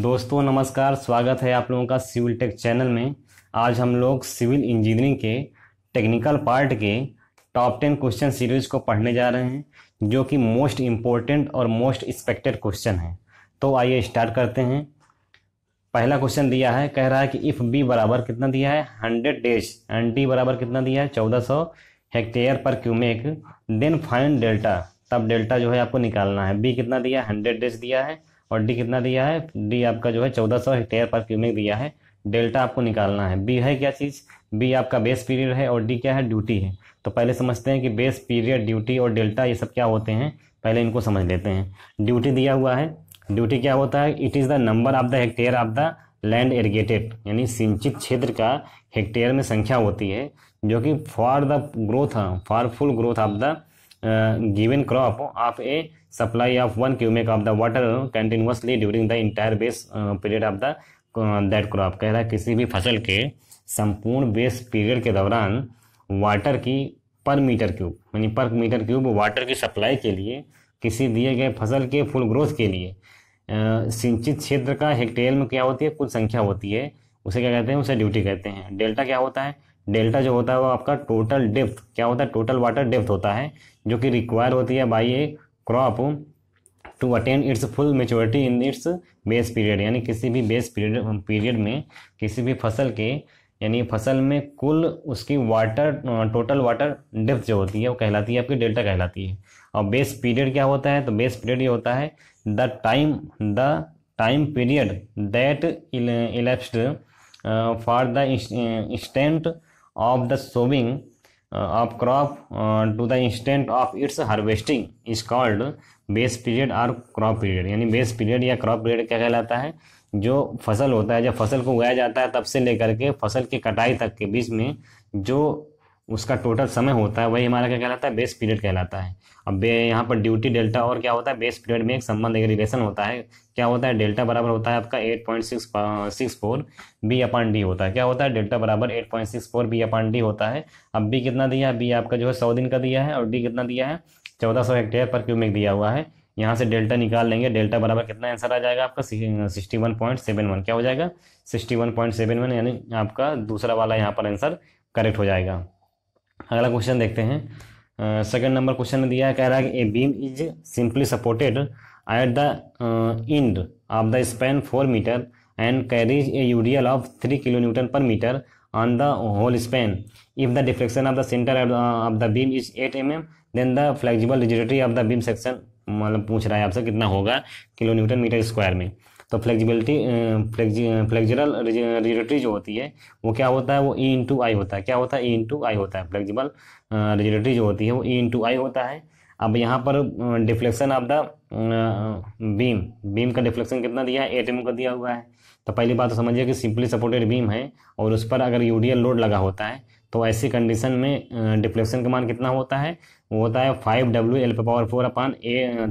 दोस्तों नमस्कार, स्वागत है आप लोगों का सिविल टेक चैनल में। आज हम लोग सिविल इंजीनियरिंग के टेक्निकल पार्ट के टॉप 10 क्वेश्चन सीरीज को पढ़ने जा रहे हैं, जो कि मोस्ट इम्पोर्टेंट और मोस्ट एक्सपेक्टेड क्वेश्चन है। तो आइए स्टार्ट करते हैं। पहला क्वेश्चन दिया है, कह रहा है कि इफ़ बी बराबर कितना दिया है 100 डेज एंड डी बराबर कितना दिया है 1400 हेक्टेयर पर क्यूमेक, देन फाइंड डेल्टा। तब डेल्टा जो है आपको निकालना है। बी कितना दिया है 100 डेज दिया है और डी कितना दिया है, डी आपका जो है 1400 हेक्टेयर पर क्यूमेक दिया है। डेल्टा आपको निकालना है। बी है क्या चीज़, बी आपका बेस पीरियड है और डी क्या है, ड्यूटी है। तो पहले समझते हैं कि बेस पीरियड, ड्यूटी और डेल्टा ये सब क्या होते हैं, पहले इनको समझ लेते हैं। ड्यूटी दिया हुआ है, ड्यूटी क्या होता है, it is the number of the hectare of the land irrigated, यानी सिंचित क्षेत्र का हेक्टेयर में संख्या होती है, जो कि for the growth, for full growth of the given crop of A supply of 1 cumec of the water continuously during the entire base period of the that crop. कह रहा है किसी भी फसल के संपूर्ण बेस पीरियड के दौरान वाटर की पर मीटर क्यूब, यानी पर मीटर क्यूब वाटर की सप्लाई के लिए किसी दिए गए फसल के फुल ग्रोथ के लिए सिंचित क्षेत्र का हेक्टेयर में क्या होती है, कुल संख्या होती है, उसे क्या कहते हैं, उसे ड्यूटी कहते हैं। डेल्टा क्या होता है, डेल्टा जो होता है वो आपका टोटल डेप्थ, क्या होता है, टोटल वाटर डेप्थ होता है, जो कि रिक्वायर होती है by a crop to attain its full maturity in its base period, यानी किसी भी बेस पीरियड में किसी भी फसल के, यानी फसल में कुल उसकी वाटर, टोटल वाटर डेप्थ जो होती है वो कहलाती है आपकी डेल्टा कहलाती है। और बेस पीरियड क्या होता है, तो बेस पीरियड ये होता है the time period that elapsed for the instant of the sowing of crop to the instant of its harvesting is called base period or crop period। यानी बेस पीरियड या crop period क्या कहलाता है, जो फसल होता है, जब फसल को उगाया जाता है तब से लेकर के फसल की कटाई तक के बीच में जो उसका टोटल समय होता है वही हमारा क्या कहलाता है, बेस पीरियड कहलाता है। अब यहाँ पर ड्यूटी, डेल्टा और क्या होता है, बेस पीरियड में एक संबंध, एक रिलेशन होता है। क्या होता है, डेल्टा बराबर होता है आपका 8.64 बी अपॉन डी होता है। क्या होता है, डेल्टा बराबर 8.64 बी अपॉन डी होता है। अब बी कितना दिया है, बी आपका जो है 100 दिन का दिया है और डी कितना दिया है 1400 हेक्टेयर पर क्यूमेक दिया हुआ है। यहाँ से डेल्टा निकाल लेंगे, डेल्टा बराबर कितना आंसर आ जाएगा आपका 61.71। क्या हो जाएगा 61.71, यानी आपका दूसरा वाला यहाँ पर आंसर करेक्ट हो जाएगा। अगला क्वेश्चन देखते हैं। सेकंड नंबर क्वेश्चन में दिया है, कह रहा है कि a beam is simply supported at the end of the span 4 metre and carries a UDL of 3 kilo newton पर metre on the whole span. If the deflection of the centre of the beam is 8 mm, then the flexible rigidity of the beam section, मतलब पूछ रहा है आपसे कितना होगा kilo newton metre square में। तो फ्लेक्सिबिलिटी, फ्लेक्सिबल रिजिडिटी जो होती है वो क्या होता है, वो ई इंटू आई होता है। क्या होता है, ई इंटू आई होता है। फ्लेक्सिबल रिजिडिटी जो होती है वो ई इंटू आई होता है। अब यहाँ पर डिफ्लेक्शन ऑफ द बीम का डिफ्लेक्शन कितना दिया है, 8 mm का दिया हुआ है। तो पहली बात तो समझिए कि सिंपली सपोर्टेड बीम है और उस पर अगर यूडीएल लोड लगा होता है तो ऐसी कंडीशन में डिफ्लेक्शन का मान कितना होता है, वो होता है 5WL⁴ अपान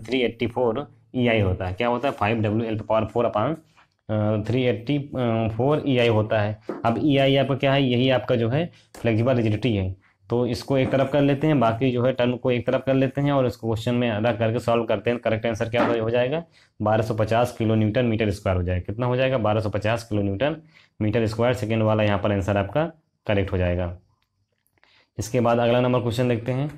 384 EI होता है। क्या होता है, 5WL⁴ अपान 384 EI होता है। अब EI आपका क्या है, यही आपका जो है फ्लेक्सिबल रिजिडिटी है। तो इसको एक तरफ कर लेते हैं, बाकी जो है टर्म को एक तरफ कर लेते हैं और इसको क्वेश्चन में रख करके सॉल्व करते हैं। करेक्ट आंसर क्या हो जाएगा, 1250 किलो न्यूटन मीटर स्क्वायर हो जाएगा। कितना हो जाएगा, 1250 kilo newton metre square. Second वाला यहाँ पर आंसर आपका करेक्ट हो जाएगा। इसके बाद अगला नंबर क्वेश्चन देखते हैं।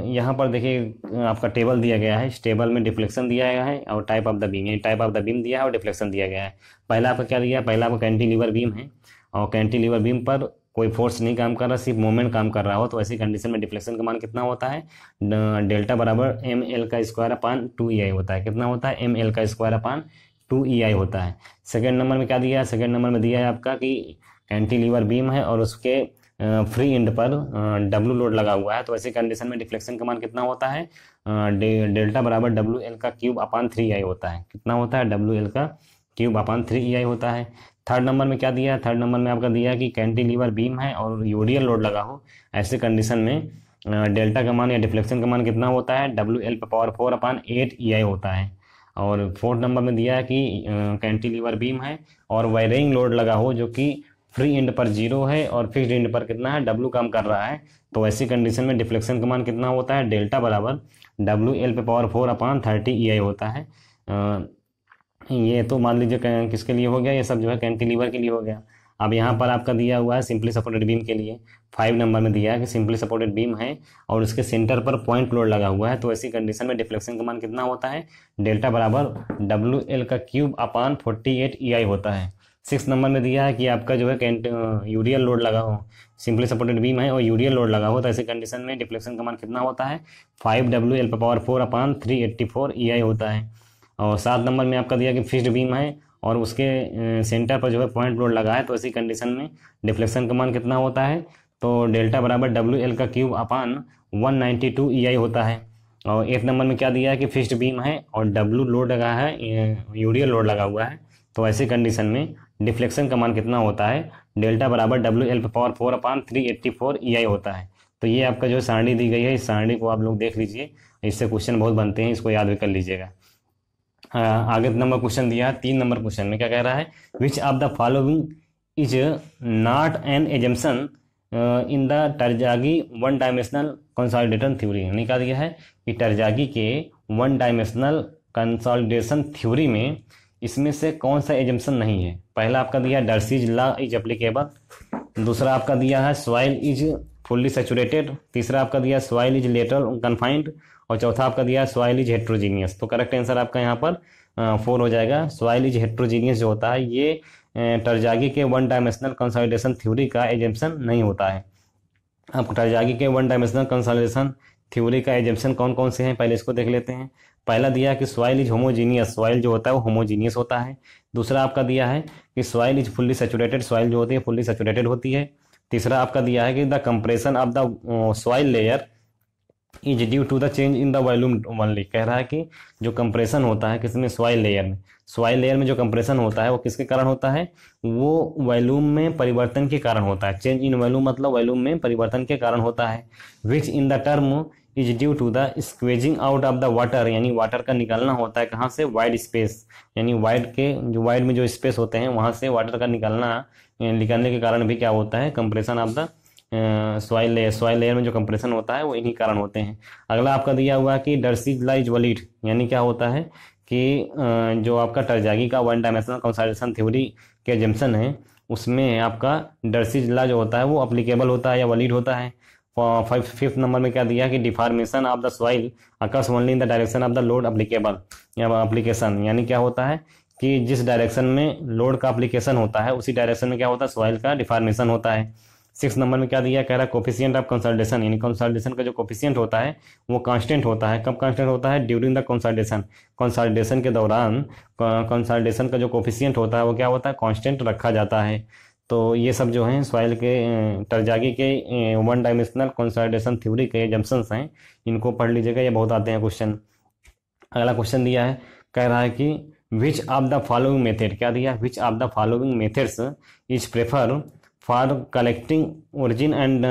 यहाँ पर देखिए आपका टेबल दिया गया है, इस टेबल में डिफ्लेक्शन दिया गया है और टाइप ऑफ द बीम, यानी टाइप ऑफ द बीम दिया है और डिफ्लेक्शन दिया गया है। पहला आपका क्या दिया है, पहला आपका कैंटिलीवर बीम है और कैंटिलीवर बीम पर कोई फोर्स नहीं काम कर रहा, सिर्फ मोमेंट काम कर रहा हो, तो ऐसी कंडीशन में डिफ्लेक्शन का मान कितना होता है, डेल्टा बराबर ML² अपान 2EI होता है। कितना होता है, ML² अपान 2EI होता है। सेकेंड नंबर में क्या दिया है, सेकेंड नंबर में दिया है आपका कि कैंटिलीवर बीम है और उसके फ्री एंड पर W लोड लगा हुआ है, तो ऐसी कंडीशन में डिफ्लेक्शन का मान कितना होता है, डेल्टा बराबर WL³ अपान 3EI होता है। कितना होता है, WL³ अपान 3EI होता है। थर्ड नंबर में क्या दिया है, थर्ड नंबर में आपका दिया है कि कैंटिलीवर बीम है और यूडीएल लोड लगा हो, ऐसे कंडीशन में डेल्टा का मान या डिफ्लेक्शन का मान कितना होता है, WL⁴ अपान 8EI होता है। और फोर्थ नंबर में दिया है कि कैंटिलीवर बीम है और वायरिंग लोड लगा हो, जो कि फ्री एंड पर 0 है और फिक्स्ड एंड पर कितना है, W काम कर रहा है, तो ऐसी कंडीशन में डिफ्लेक्शन का मान कितना होता है, डेल्टा बराबर WL⁴ अपान 30EI होता है। ये तो मान लीजिए किसके लिए हो गया, ये सब जो है कैंटिलीवर के लिए हो गया। अब यहाँ पर आपका दिया हुआ है सिंपली सपोर्टेड बीम के लिए 5 नंबर में दिया है कि सिंपली सपोर्टेड बीम है और उसके सेंटर पर पॉइंट लोड लगा हुआ है, तो ऐसी कंडीशन में डिफ्लेक्शन का मान कितना होता है, डेल्टा बराबर WL का क्यूब अपान 48 EI होता है। 6 नंबर में दिया है कि आपका जो है यूरियल लोड लगा हो, सिंपली सपोर्टेड बीम है और यूरियल लोड लगा हो, तो ऐसी कंडीशन में डिफ्लेक्शन का मान कितना होता है, 5WL⁴ अपान 384 EI होता है। और 7 नंबर में आपका दिया कि फिक्स्ड बीम है और उसके सेंटर पर जो है पॉइंट लोड लगा है, तो ऐसी कंडीशन में डिफ्लेक्शन का मान कितना होता है, तो डेल्टा बराबर WL का क्यूब अपान 192 EI होता है। और 8 नंबर में क्या दिया है कि फिक्स्ड बीम है और W लोड लगा है, यूरियल लोड लगा हुआ है, तो ऐसी कंडीशन में डिफ्लेक्शन का मान कितना होता है, डेल्टा बराबर WL⁴ अपान 384 EI होता है। तो ये आपका जो सारणी दी गई है, इस सारणी को आप लोग देख लीजिए, इससे क्वेश्चन बहुत बनते हैं, इसको याद भी कर लीजिएगा। आगे नंबर क्वेश्चन दिया है 3 नंबर क्वेश्चन में क्या कह रहा है, which of the following is not an assumption in the Terzaghi one dimensional consolidation theory. यानी क्या दिया है कि टरजागी के वन डायमेंशनल कंसोलिडेशन थ्योरी में इसमें से कौन सा एजम्पशन नहीं है। पहला आपका दिया है डर्सीज लॉ इज एप्लीकेबल, दूसरा आपका दिया है सॉइल इज फुल्ली सैचुरेटेड, तीसरा आपका दिया है सॉइल इज लेटरल कन्फाइंड और चौथा आपका दिया है सॉइल इज हेट्रोजीनियस। तो करेक्ट आंसर आपका यहाँ पर 4 हो जाएगा। सॉइल इज हेट्रोजीनियस जो होता है ये टरजागी के वन डायमेंशनल कंसोलिडेशन थ्योरी का एजम्पशन नहीं होता है। अब टरजागी के वन डायमेंशनल कंसोलिडेशन थ्योरी का एजम्पशन कौन कौन से हैं, पहले इसको देख लेते हैं। पहला दिया है कि सॉइल इज होमोजीनियस, सॉइल जो होता है वो होमोजीनियस होता है। दूसरा आपका दिया है कि soil is fully saturated, soil जो होती है फुल्ली सैचुरेटेड होती है। तीसरा आपका दिया है कि the compression of the soil layer is due to the change in the volume only. कह रहा है कि जो कंप्रेशन होता है किसमें, सॉइल लेयर में, सॉइल लेयर में जो कंप्रेशन होता है वो किसके कारण होता है, वो वॉल्यूम में परिवर्तन के कारण होता है। चेंज इन वॉल्यूम मतलब वॉल्यूम में परिवर्तन के कारण होता है। Which in the term is due to the squeezing out of the water, यानी वाटर का निकलना होता है कहाँ से, वाइड स्पेस, यानी वाइड के जो वाइड में जो स्पेस होते हैं वहाँ से वाटर का निकलने के कारण भी क्या होता है, compression of the soil layer में जो कंप्रेशन होता है वो इन्हीं कारण होते हैं। अगला आपका दिया हुआ है कि डर्सीज लॉ इज वैलिड, यानी क्या होता है कि जो आपका टरजागी का वन डायमेंशनल कंसोलिडेशन थ्योरी के एजम्पशन है उसमें आपका डर्सीज लॉ जो होता है वो अप्लीकेबल होता है या वैलिड होता है। 5th नंबर में क्या दिया कि deformation of the soil occurs only in the direction of the load applicable या एप्लीकेशन, यानी क्या होता है कि जिस डायरेक्शन में लोड का एप्लीकेशन होता है उसी डायरेक्शन में क्या होता है, सॉइल का डिफॉर्मेशन होता है। 6 नंबर में क्या दिया, कह रहा है कोफिशिएंट ऑफ कंसोलिडेशन, यानी कंसोलिडेशन का जो कोफिशिएंट होता है वो कांस्टेंट होता है। कब कांस्टेंट होता है, ड्यूरिंग द कंसोलिडेशन के दौरान कंसोलिडेशन का जो कोफिशिएंट होता है वो क्या होता है, कांस्टेंट रखा जाता है। तो ये सब जो हैं सॉइल के टरजागी के वन डायमेंशनल कंसोलिडेशन थ्योरी के एजम्पशंस हैं, इनको पढ़ लीजिएगा, ये बहुत आते हैं क्वेश्चन। अगला क्वेश्चन दिया है, कह रहा है कि विच ऑफ द फॉलोइंग मेथड, क्या दिया, विच of the following methods is prefer for collecting origin and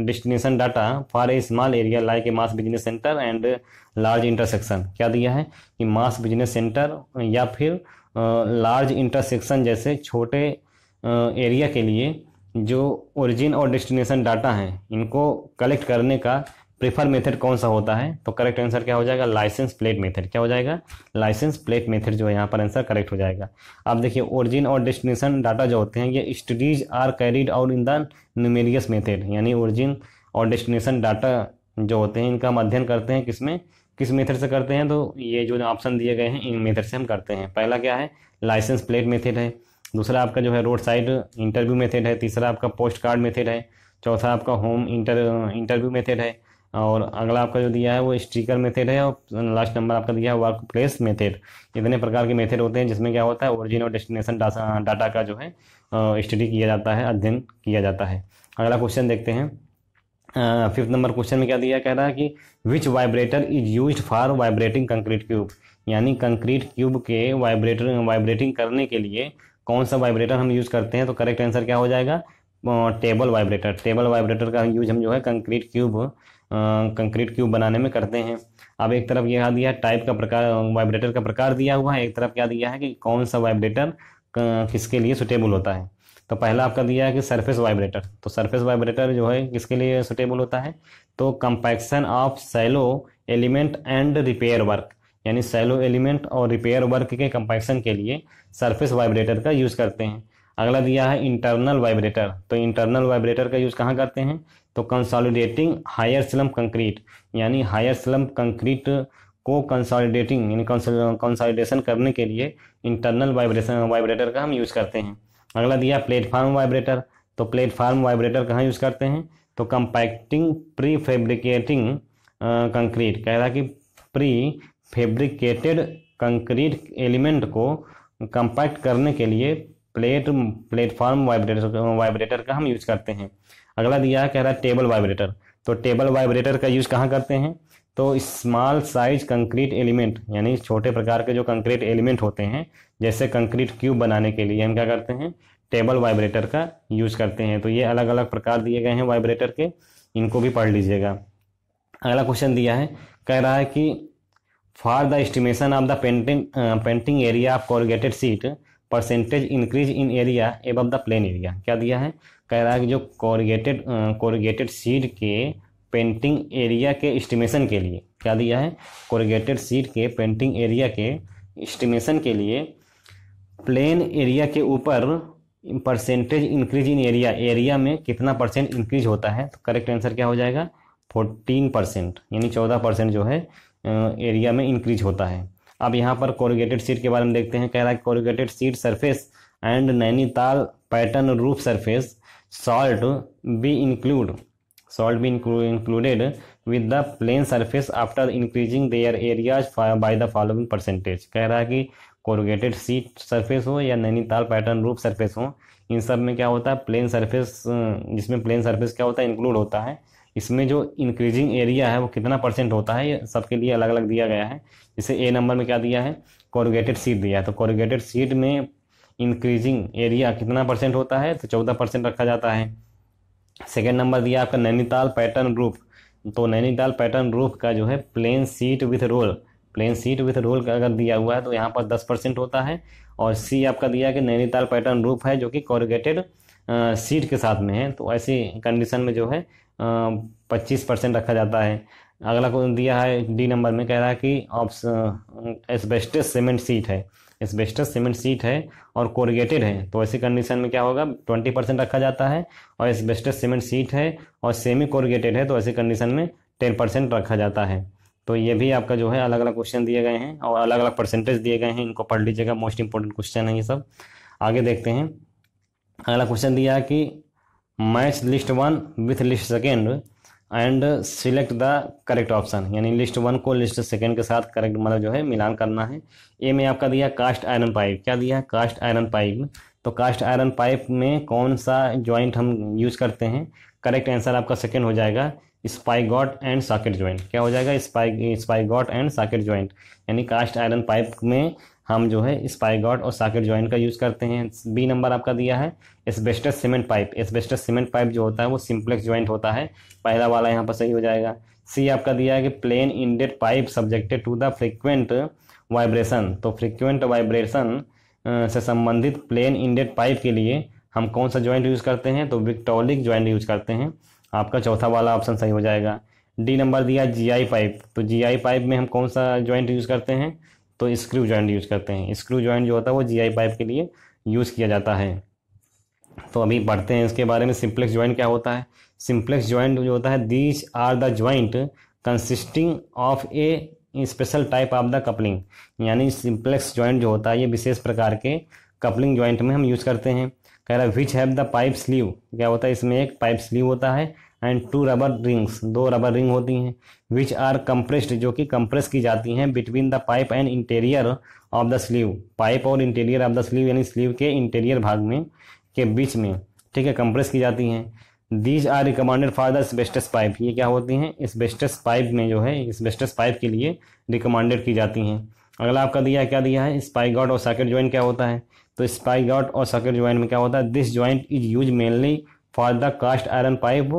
destination data for a small area like a mass business center and large intersection। क्या दिया है कि मास बिजनेस सेंटर या फिर लार्ज इंटरसेक्शन जैसे छोटे एरिया के लिए जो ओरिजिन और डेस्टिनेशन डाटा हैं इनको कलेक्ट करने का प्रेफर मेथड कौन सा होता है। तो करेक्ट आंसर क्या हो जाएगा, लाइसेंस प्लेट मेथड। क्या हो जाएगा, लाइसेंस प्लेट मेथड जो है यहाँ पर आंसर करेक्ट हो जाएगा। अब देखिए ओरिजिन और डेस्टिनेशन डाटा जो होते हैं ये studies are carried out in the numerous method, यानी ओरिजिन और डेस्टिनेशन डाटा जो होते हैं इनका हम अध्ययन करते हैं किसमें, किस मेथड से करते हैं, तो ये जो ऑप्शन दिए गए हैं इन मेथड से हम करते हैं। पहला क्या है, लाइसेंस प्लेट मेथड है। दूसरा आपका जो है रोड साइड इंटरव्यू मेथड है। तीसरा आपका पोस्ट कार्ड मेथड है। चौथा आपका होम इंटरव्यू मेथड है। और अगला आपका जो दिया है वो स्टिकर मेथड है। और लास्ट नंबर आपका दिया है वर्क प्लेस मेथड। इतने प्रकार के मेथड होते हैं जिसमें क्या होता है, ओरिजिन और डेस्टिनेशन डाटा का जो है स्टडी किया जाता है, अध्ययन किया जाता है। अगला क्वेश्चन देखते हैं। 5th नंबर क्वेश्चन में क्या दिया, कह रहा है कि which vibrator is used for vibrating concrete cube, यानी कंक्रीट क्यूब के वाइब्रेटिंग करने के लिए कौन सा वाइब्रेटर हम यूज़ करते हैं। तो करेक्ट आंसर क्या हो जाएगा, टेबल वाइब्रेटर। टेबल वाइब्रेटर का यूज हम जो है कंक्रीट क्यूब बनाने में करते हैं। अब एक तरफ यह दिया है टाइप का प्रकार, वाइब्रेटर का प्रकार दिया हुआ है, एक तरफ क्या दिया है कि कौन सा वाइब्रेटर किसके लिए सुटेबल होता है। तो पहला आपका दिया है कि सरफेस वाइब्रेटर। तो सरफेस वाइब्रेटर जो है किसके लिए सुटेबल होता है, तो compaction of shallow element and repair work, यानी सैलो एलिमेंट और रिपेयर वर्क के कंपैक्शन के लिए सरफेस वाइब्रेटर का यूज़ करते हैं। अगला दिया है इंटरनल वाइब्रेटर। तो इंटरनल वाइब्रेटर का यूज़ कहाँ करते हैं? तो कंसोलिडेटिंग हायर स्लम्प कंक्रीट, यानी हायर स्लम्प कंक्रीट को कंसोलिडेटिंग यानी कंसोलिडेशन करने के लिए इंटरनल वाइब्रेटर का हम यूज़ करते हैं। अगला दिया प्लेटफार्म वाइब्रेटर। तो प्लेटफार्म वाइब्रेटर कहाँ यूज़ करते हैं? तो कंपैक्टिंग प्री फैब्रिकेटिंग कंक्रीट, कह रहा है कि प्री फैब्रिकेटेड कंक्रीट एलिमेंट को कंपैक्ट करने के लिए प्लेटफॉर्म वाइब्रेटर का हम यूज़ करते हैं। अगला दिया है, कह रहा है टेबल वाइब्रेटर। तो टेबल वाइब्रेटर का यूज़ कहाँ करते हैं? तो स्मॉल साइज कंक्रीट एलिमेंट, यानी छोटे प्रकार के जो कंक्रीट एलिमेंट होते हैं, जैसे कंक्रीट क्यूब बनाने के लिए हम क्या करते हैं? टेबल वाइब्रेटर का यूज़ करते हैं। तो ये अलग अलग प्रकार दिए गए हैं वाइब्रेटर के, इनको भी पढ़ लीजिएगा। अगला क्वेश्चन दिया है, कह रहा है कि for the estimation of the painting area of corrugated sheet percentage increase in area above the plain area. क्या दिया है? कह रहा है कि जो कोरुगेटेड शीट के पेंटिंग एरिया के एस्टिमेशन के लिए, क्या दिया है? कोरुगेटेड शीट के पेंटिंग एरिया के एस्टिमेशन के लिए प्लेन एरिया के ऊपर परसेंटेज इंक्रीज इन एरिया में कितना परसेंट इंक्रीज होता है? तो करेक्ट आंसर क्या हो जाएगा? 14%, यानी 14% जो है एरिया में इंक्रीज होता है। अब यहाँ पर कोरुगेटेड शीट के बारे में देखते हैं। कह रहा है corrugated sheet surface and Nainital pattern roof surface should be included with the plain surface after increasing their areas by the following percentage. कह रहा है कि कोरुगेटेड शीट सरफेस हो या नैनीताल पैटर्न रूफ सरफेस हो, इन सब में क्या होता है? प्लेन सरफेस, जिसमें प्लेन सरफेस क्या होता है? इंक्लूड होता है। इसमें जो इंक्रीजिंग एरिया है वो कितना परसेंट होता है, ये सबके लिए अलग अलग दिया गया है। जैसे ए नंबर में क्या दिया है? कोरुगेटेड शीट दिया है। तो कोरुगेटेड शीट में इंक्रीजिंग एरिया कितना परसेंट होता है? तो 14% रखा जाता है। सेकेंड नंबर दिया आपका नैनीताल पैटर्न रूफ। तो नैनीताल पैटर्न रूफ का जो है प्लेन शीट विथ रोल का अगर दिया हुआ है तो यहाँ पर 10% होता है। और सी आपका दिया है कि नैनीताल पैटर्न रूफ है जो कि कोरुगेटेड शीट के साथ में है, तो ऐसी कंडीशन में जो है 25% रखा जाता है। अगला को दिया है डी नंबर में, कह रहा है कि एस्बेस्टस सीमेंट सीट है और कोरुगेटेड है, तो ऐसी कंडीशन में क्या होगा? 20% रखा जाता है। और एस्बेस्टस सीमेंट सीट है और सेमी कोरुगेटेड है, तो ऐसी कंडीशन में 10% रखा जाता है। तो ये भी आपका जो है अलग अलग क्वेश्चन दिए गए हैं और अलग अलग परसेंटेज दिए गए हैं, इनको पढ़ लीजिएगा, मोस्ट इंपॉर्टेंट क्वेश्चन है ये सब। आगे देखते हैं। अगला क्वेश्चन दिया है कि match list 1 with list second and select the correct option, यानी लिस्ट 1 को लिस्ट सेकेंड के साथ करेक्ट मतलब जो है मिलान करना है। ए में आपका दिया कास्ट आयरन पाइप। क्या दिया है? Cast iron pipe. तो कास्ट आयरन पाइप में कौन सा ज्वाइंट हम यूज करते हैं? करेक्ट आंसर आपका सेकेंड हो जाएगा, स्पाइगॉट एंड सॉकेट ज्वाइंट। क्या हो जाएगा? स्पाइगॉट एंड सॉकेट ज्वाइंट, यानी कास्ट आयरन पाइप में हम जो है स्पाइगॉट और सॉकेट ज्वाइंट का यूज़ करते हैं। बी नंबर आपका दिया है asbestos cement pipe. Asbestos cement pipe जो होता है वो सिंप्लेक्स ज्वाइंट होता है, पहला वाला यहाँ पर सही हो जाएगा। सी आपका दिया है कि plain ended pipe subjected to the frequent vibration. तो फ्रिक्वेंट वाइब्रेशन से संबंधित प्लेन इंडेड पाइप के लिए हम कौन सा ज्वाइंट यूज़ करते हैं? तो विक्टोलिक ज्वाइंट यूज़ करते हैं। आपका चौथा वाला ऑप्शन सही हो जाएगा। डी नंबर दिया जीआई पाइप। तो जीआई पाइप में हम कौन सा ज्वाइंट यूज़ करते हैं? तो स्क्रू ज्वाइंट यूज़ करते हैं। स्क्रू ज्वाइंट जो होता है वो जीआई पाइप के लिए यूज़ किया जाता है। तो अभी पढ़ते हैं इसके बारे में। सिंप्लेक्स ज्वाइंट क्या होता है? सिंप्लेक्स ज्वाइंट जो होता है, these are the joint consisting of a special type of the coupling, यानी सिंप्लेक्स ज्वाइंट जो होता है ये विशेष प्रकार के कपलिंग ज्वाइंट में हम यूज़ करते हैं। कह रहा है which have the pipe sleeve. क्या होता है? इसमें एक पाइप स्लीव होता है and 2 rubber rings, 2 rubber ring होती हैं। विच आर कंप्रेस्ड, जो कि कंप्रेस की जाती हैं between the pipe and interior of the sleeve. Pipe और इंटीरियर ऑफ द स्लीव, यानी स्लीव के इंटीरियर भाग में के बीच में, ठीक है, कंप्रेस की जाती हैं। These are recommended for the asbestos pipe. ये क्या होती हैं? एस्बेस्टस पाइप में जो है एस्बेस्टस पाइप के लिए रिकमेंडेड की जाती हैं। अगला आपका दिया है, क्या दिया है? स्पाइगॉट और सॉकेट ज्वाइंट क्या होता है? तो स्पाइगॉट और सॉकेट ज्वाइंट में क्या होता है? This joint is use mainly for the cast iron pipe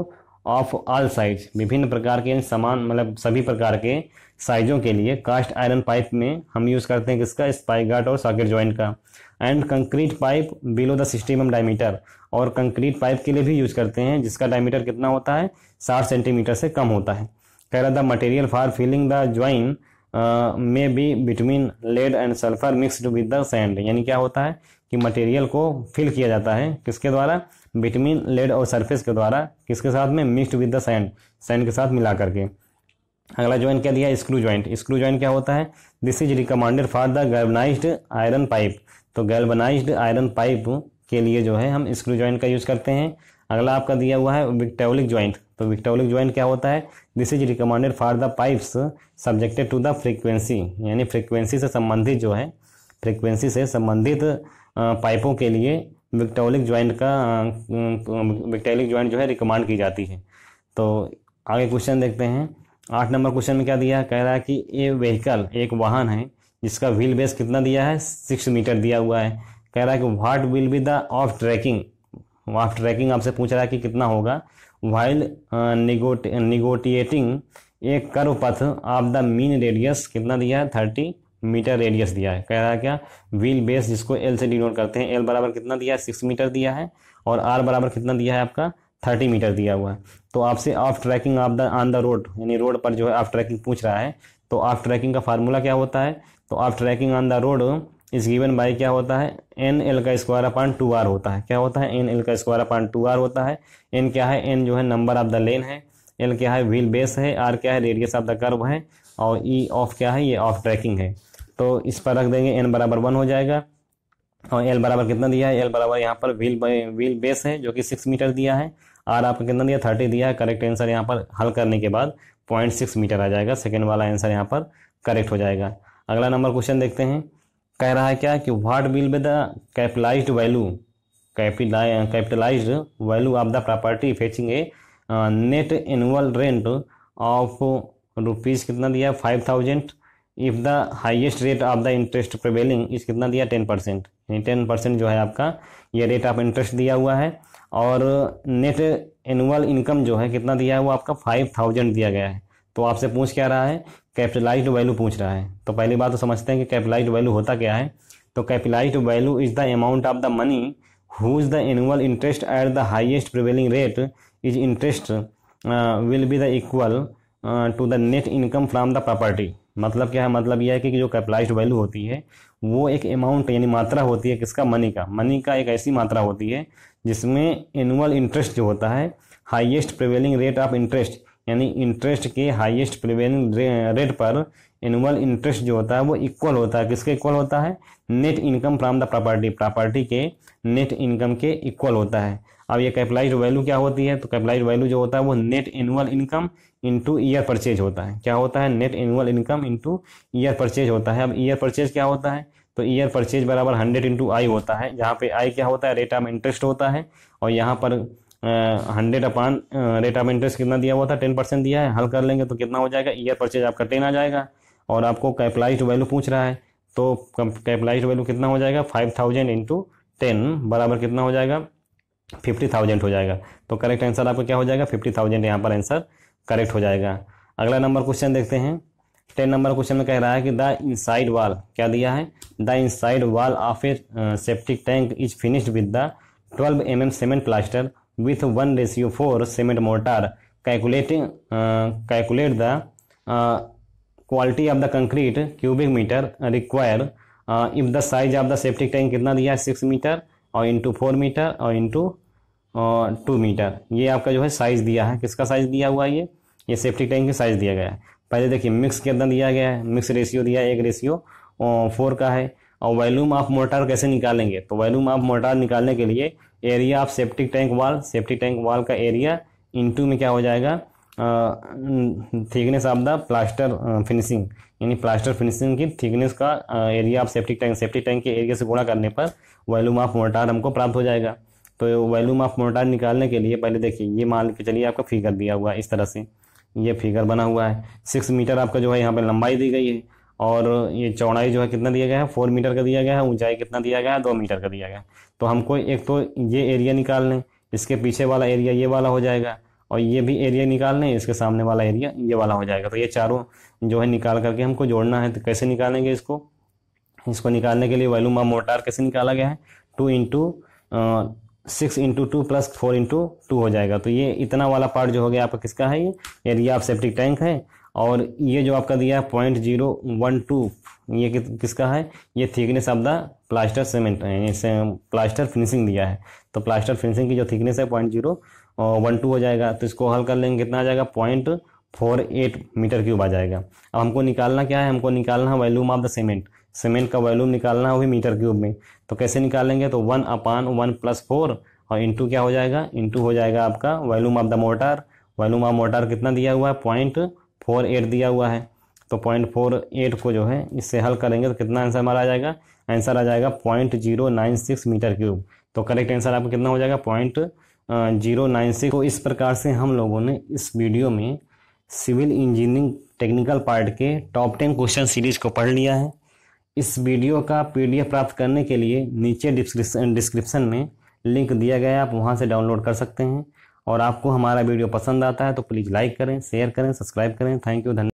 of all size. विभिन्न प्रकार के समान मतलब सभी प्रकार के साइजों के लिए कास्ट आयरन पाइप में हम यूज़ करते हैं किसका? स्पाइगॉट और सॉकेट ज्वाइंट का। And concrete pipe below the 60 mm diameter, और कंक्रीट पाइप के लिए भी यूज़ करते हैं जिसका डायमीटर कितना होता है? 60 सेंटीमीटर से कम होता है। कह रहा था material for filling the join में be between lead and sulphur mixed with the sand. यानी क्या होता है कि मटेरियल को फिल किया जाता है किसके द्वारा, बिटवीन लेड और सरफेस के द्वारा, किसके साथ में, mixed with the sand, sand के साथ मिला करके। अगला ज्वाइंट क्या दिया है, स्क्रू ज्वाइंट। स्क्रू ज्वाइंट क्या होता है, this is recommended for the galvanised iron pipe. तो गैल्वनाइज्ड आयरन पाइप के लिए जो है हम स्क्रू ज्वाइंट का यूज करते हैं। अगला आपका दिया हुआ है विक्टोलिक ज्वाइंट। तो विक्टोलिक ज्वाइंट क्या होता है, this is recommended for the pipes subjected to the frequency. यानी फ्रीक्वेंसी से संबंधित जो है, फ्रीक्वेंसी से संबंधित पाइपों के लिए विक्टोलिक ज्वाइंट जो है रिकमेंड की जाती है। तो आगे क्वेश्चन देखते हैं। 8 नंबर क्वेश्चन में क्या दिया है, कह रहा है कि ये व्हीकल एक वाहन है जिसका व्हील बेस कितना दिया है, 6 मीटर दिया हुआ है। कह रहा है कि what will be the off tracking. Off tracking आपसे पूछ रहा है कि कितना होगा, वाइल निगोटिएटिंग एक curve path of the mean radius कितना दिया है, 30 मीटर रेडियस दिया है। कह रहा है क्या, व्हील बेस जिसको एल से डिनोट करते हैं, एल बराबर कितना दिया है, 6 मीटर दिया है, और आर बराबर कितना दिया है आपका, 30 मीटर दिया हुआ है। तो आपसे of tracking of the on the road, यानी रोड पर जो है ऑफ ट्रैकिंग पूछ रहा है। तो ऑफ ट्रैकिंग का फार्मूला क्या होता है, तो off tracking on the road is given by क्या होता है, एन एल का स्क्वायर अपॉन 2r होता है। क्या होता है, एन एल का स्क्वायर अपॉन 2r होता है। एन क्या है, एन जो है नंबर ऑफ द लेन है, एल क्या है व्हील बेस है, आर क्या है रेडियस ऑफ द कर्व है, और ई ऑफ क्या है, ये ऑफ ट्रैकिंग है। तो इस पर रख देंगे, एन बराबर 1 हो जाएगा, और एल बराबर कितना दिया है, एल बराबर यहाँ पर व्हील बेस है जो कि 6 मीटर दिया है, आर आपको कितना दिया, 30 दिया है। करेक्ट आंसर यहाँ पर हल करने के बाद 0.6 मीटर आ जाएगा। सेकेंड वाला आंसर यहाँ पर करेक्ट हो जाएगा। अगला नंबर क्वेश्चन देखते हैं। कह रहा है क्या कि what will be the capitalised value of the property fetching A net annual rent of rupees कितना दिया, 5000 if the highest rate of the interest prevailing इस कितना दिया, 10%। यानी 10% जो है आपका ये रेट ऑफ इंटरेस्ट दिया हुआ है, और नेट एनुअल इनकम जो है कितना दिया है, वो आपका 5000 दिया गया है। तो आपसे पूछ क्या रहा है, कैपिटलाइज्ड वैल्यू पूछ रहा है। तो पहली बात तो समझते हैं कि कैपिटलाइज्ड वैल्यू होता क्या है। तो capitalised value is the amount of the money whose the annual interest at the highest prevailing rate is interest will be the equal to the net income from the property. मतलब क्या है, मतलब यह है कि जो कैपिटलाइज्ड वैल्यू होती है वो एक अमाउंट यानी मात्रा होती है किसका, मनी का एक ऐसी मात्रा होती है जिसमें एनुअल इंटरेस्ट जो होता है, highest prevailing rate of interest यानी इंटरेस्ट के हाईएस्ट प्रिवेलिंग रेट पर एनुअल इंटरेस्ट जो होता है वो इक्वल होता है, किसके इक्वल होता है, net income from the property के नेट इनकम के इक्वल होता है। अब ये कैपिटलाइज्ड वैल्यू क्या होती है, तो कैपिटलाइज्ड वैल्यू जो होता है वो net annual income into year purchase होता है। क्या होता है, net annual income into year purchase होता है। अब ईयर परचेज क्या होता है, तो ईयर परचेज बराबर 100 इंटू आई होता है, जहाँ पे आई क्या होता है, रेट ऑफ इंटरेस्ट होता है, और यहाँ पर 100 अपॉन रेट ऑफ इंटरेस्ट कितना दिया हुआ था, 10% दिया है। हल कर लेंगे तो कितना हो जाएगा, ईयर परचेज आपका 10 आ जाएगा, और आपको कैपिटलाइज्ड वैल्यू पूछ रहा है। तो कैपिटलाइज्ड वैल्यू कितना हो जाएगा, 5000 इंटू 10 बराबर कितना हो जाएगा, 50,000 हो जाएगा। तो करेक्ट आंसर आपका क्या हो जाएगा, 50,000 यहाँ पर आंसर करेक्ट हो जाएगा। अगला नंबर क्वेश्चन देखते हैं। 10 नंबर क्वेश्चन में कह रहा है कि द इनसाइड वाल, क्या दिया है, the inside wall of A septic tank is finished with the 12 mm cement plaster with 1:4 cement mortar. Calculate the quality of the concrete cubic meter required if the size of the septic tank कितना दिया है, 6 metre और into 4 metre और into 2 metre. ये आपका जो है size दिया है, किसका साइज दिया हुआ है, ये सेप्टिक टैंक का साइज दिया गया है। पहले देखिए मिक्स कितना दिया गया है, मिक्स रेशियो दिया है 1:4 का है। और वॉल्यूम ऑफ मोर्टार कैसे निकालेंगे, तो वॉल्यूम ऑफ मोर्टार निकालने के लिए एरिया ऑफ सेप्टिक टैंक वाल का एरिया इनटू में क्या हो जाएगा, thickness of the plaster finishing यानी प्लास्टर फिनिशिंग की थिकनेस का एरिया ऑफ सेप्टिक टैंक के एरिया से गुणा करने पर वॉल्यूम ऑफ मोर्टार हमको प्राप्त हो जाएगा। तो वॉल्यूम ऑफ मोर्टार निकालने के लिए पहले देखिए, ये मान के चलिए आपका फिगर दिया हुआ है, इस तरह से ये फिगर बना हुआ है। 6 मीटर आपका जो है यहाँ पे लंबाई दी गई है, और ये चौड़ाई जो है कितना दिया गया है, 4 मीटर का दिया गया है, ऊंचाई कितना दिया गया है, 2 मीटर का दिया गया है। तो हमको एक तो ये एरिया निकाल लें, इसके पीछे वाला एरिया ये वाला हो जाएगा, और ये भी एरिया निकाल लें, इसके सामने वाला एरिया ये वाला हो जाएगा। तो ये चारों जो है निकाल करके हमको जोड़ना है। तो कैसे निकालेंगे इसको निकालने के लिए वॉल्यूम ऑफ मोर्टार कैसे निकाला गया है, 6 इंटू 2 प्लस 4 इंटू 2 हो जाएगा। तो ये इतना वाला पार्ट जो हो गया आपका किसका है, ये एरिया ऑफ सेप्टिक टैंक है, और ये जो आपका दिया है 0.012, ये किसका है, ये thickness of the plaster cement, plaster finishing दिया है। तो प्लास्टर फिनिशिंग की जो थिकनेस है 0.012 हो जाएगा। तो इसको हल कर लेंगे, कितना आ जाएगा, 0.48 मीटर क्यूब आ जाएगा। अब हमको निकालना क्या है, हमको निकालना है volume of the cement. Cement का वॉल्यूम निकालना है, वो भी मीटर क्यूब में। तो कैसे निकालेंगे, तो 1/1 + 4 और इंटू क्या हो जाएगा, इंटू हो जाएगा आपका volume of the motor. Volume of motor कितना दिया हुआ है, 0.48 दिया हुआ है। तो 0.48 को जो है इससे हल करेंगे तो कितना आंसर हमारा आ जाएगा, आंसर आ जाएगा 0.096 मीटर क्यूब। तो करेक्ट आंसर आपका कितना हो जाएगा, 0.096। तो इस प्रकार से हम लोगों ने इस वीडियो में सिविल इंजीनियरिंग टेक्निकल पार्ट के टॉप 10 क्वेश्चन सीरीज को पढ़ लिया है। इस वीडियो का PDF प्राप्त करने के लिए नीचे डिस्क्रिप्शन में लिंक दिया गया है, आप वहां से डाउनलोड कर सकते हैं। और आपको हमारा वीडियो पसंद आता है तो प्लीज़ लाइक करें, शेयर करें, सब्सक्राइब करें। थैंक यू, धन्यवाद।